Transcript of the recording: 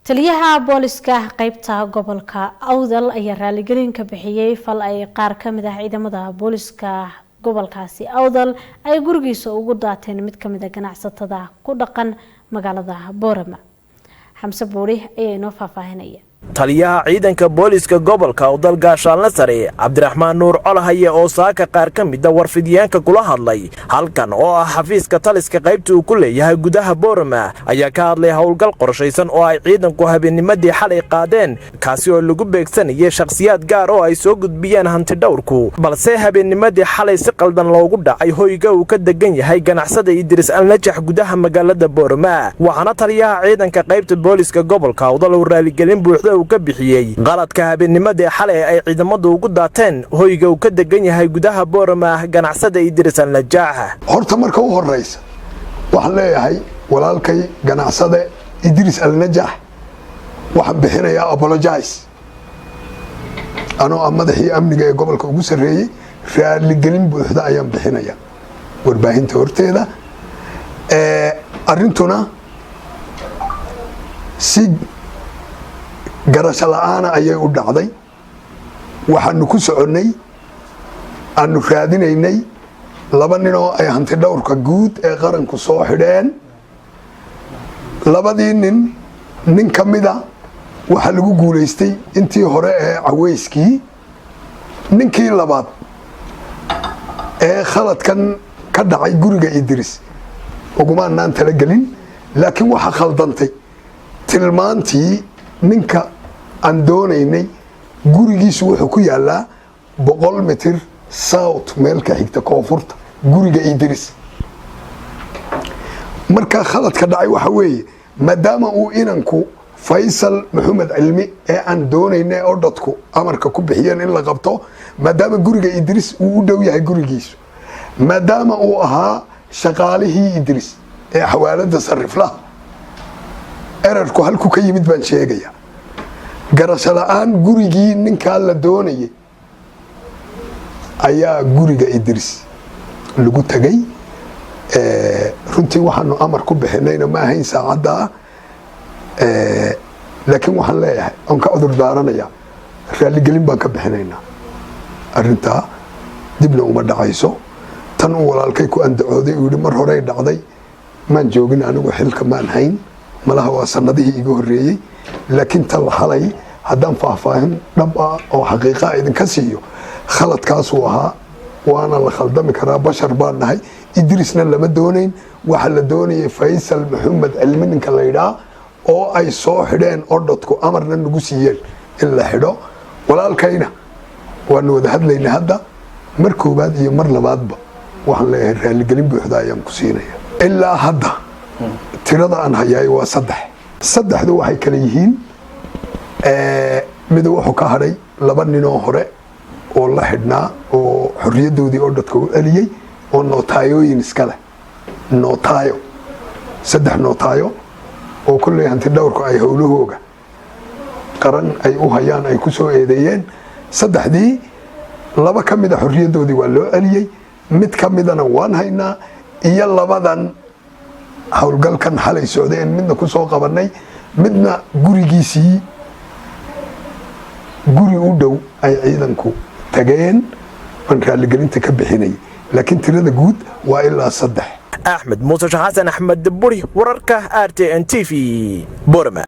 taliyaha booliska qaybta gobolka Awdal ayaa raaligelin ka bixiyay fal ay qaar ka mid ah ciidamada booliska gobolkaasi Awdal ay gurigiisa ugu daateen mid ka mid ah ganacsatada ku dhaqan magaalada Boorama. Xamse Buuri ayaa inoo faahfaahinaya. taliyaha ciidanka booliska gobolka Awdal gaashaanle sare Cabdiraxmaan Nuur Colahaye oo saaka qaar ka mid ah warfidyaanka kula hadlay halkan oo ah xafiiska taliska qaybta uu ku leeyahay gudaha Boorama ayaa ka hadlay howlgal qorshaysan oo ay ciidanku habeennimadii xalay qaadeen kaasi oo lagu beegsanayay shakhsiyaad gaar oo ay soo gudbiyeen hanti dhawrku balse habeennimadii xalay si qaldan loogu dhacay hoyga uu ka degan yahay ganacsada Idris Al-Najax gudaha magaalada Boorama waxaana taliyaha ciidanka qaybta booliska gobolka Awdal uu raaligelin buuxda uu ka bixiyay qaladka habeennimadii xalay ay ciidamadu ugu daateen hoyga uu ka degan yahay gudaha Boorama ganacsada Idris Al-Najax. horta marka u horeysa waxaan leeyahay walaalkay ganacsada Idris Al-Najax waxaan bixinayaa apologize anoo madaxii amniga ee gobolka ugu sareeyay raaligelin buuxda ayaan bixinayaa warbaahinta horteeda arintuna si garasho la'aana ayay u dhacday waxaanu ku soconay aanu raadinaynay laba nin oo ay hanti dhawrka guud ee qaranku soo xidheen labadii nin ka mida waxa lagu guuleystay intii hore ee caweyskii ninkii labaad ee khaladkan ka dhacay guriga Idris ugumaanaan talagelin laakiin waxa khaldantay tilmaantii ninka aan doonaynay gurigiisu wuxuu ku yaalaa 100 mitir south meel ka xigta koonfurta guriga Idris marka khaladka dhacay waxa weeye maadaama uu inanku Faysal Maxamed Cilmi ee aan doonaynay oo dadku amarka ku bixiyeen in la qabto maadaama guriga Idris uu u dhow yahay gurigiisu maadaama uu ahaa shaqaalihii Idris ee xawaalada sariflaha erarku halku ka yimid baan sheegaya garasho la'aan gurigii ninka la doonayay ayaa guriga Idris lagu tagay runtii waxaanu amar ku bixinayna ma ahayn saacada laakiin waxaan leeyahay on ka cudur daaranaya raaligelin baan ka bixinaynaa arinta dibna uma dhacayso tan uu walaalkay ku andacooday uu yiri mar hore dhacday maan joogin anigu xilka maan hayn malaha waa sanadihii iga horeeyay laakiin tan xalay haddaan faahfaahin dhab ah oo xaqiiqa idinka siiyo khaladkaas uu ahaa waana la khaldami karaa bashar baan nahay Idrisna lama doonayn waxa la doonayay Faysal Maxamed Cilmi ninka la yiraahdo oo ay soo xidheen oo dadku amarna nagu siiyeen in la xidho walaalkayna waan wada hadlaynaa hadda mar koobaad iyo mar labaadba waxaan leeyahay raaligelin buuxda ayaan ku siinayaa ilaa hadda tirada aan hayay waa 3 saddexdu waxay kala yihiin mid wuxuu ka haray laba nin oo hore oo la xidhnaa oo xorriyadoodii oo dadka u eliyay oo nootaayoyin iska leh nootaayo 3 nootaayo oo kulli hanti dhawrku ay howlahooga qaran ay u hayaan ay ku soo eedeeyeen saddexdii laba ka mid ah xorriyadoodii waa loo eliyay mid ka midana waan haynaa iyo labadan howlgalkan xalay socdeen midna ku soo qabanay midna gurigiisii guri u dhow ay ciidanku tageen aan raaligelinta ka bixinay laakiin tirada guud waa ilaa 3 Axmed Muuse Xasan Axmed Buuri wararka RTN TV Boorama.